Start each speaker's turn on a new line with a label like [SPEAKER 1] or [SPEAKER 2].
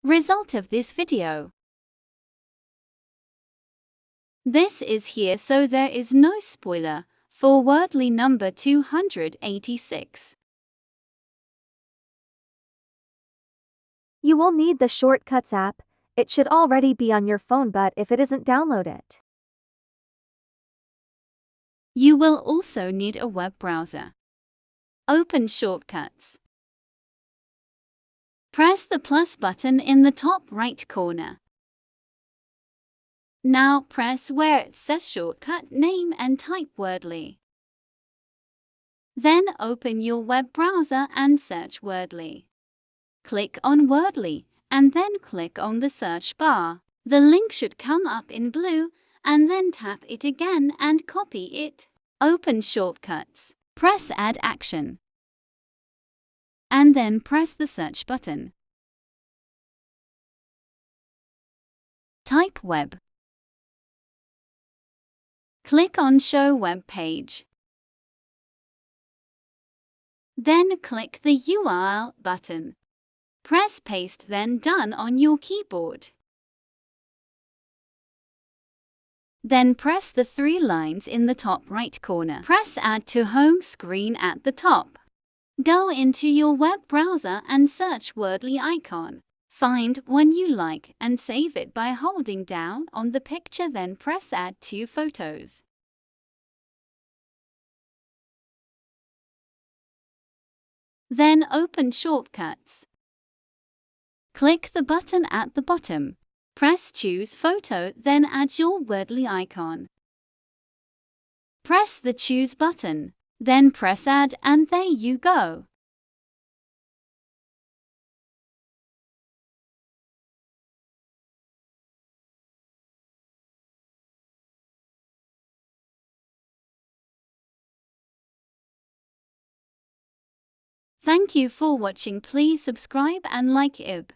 [SPEAKER 1] Result of this video. This is here so there is no spoiler for Wordle number 286.
[SPEAKER 2] You will need the Shortcuts app. It should already be on your phone, but if it isn't, download it.
[SPEAKER 1] You will also need a web browser. Open Shortcuts. Press the plus button in the top right corner. Now press where it says shortcut name and type Wordle. Then open your web browser and search Wordle. Click on Wordle and then click on the search bar. The link should come up in blue and then tap it again and copy it. Open Shortcuts. Press Add Action. And then press the search button. Type web. Click on Show Web Page. Then click the URL button. Press Paste, then Done on your keyboard. Then press the 3 lines in the top right corner. Press Add to Home Screen at the top. Go into your web browser and search Wordle icon. Find one you like and save it by holding down on the picture, then press Add to Photos. Then open Shortcuts. Click the button at the bottom. Press Choose Photo, then add your Wordle icon. Press the Choose button, then press Add, and there you go. Thank you for watching. Please subscribe and like it.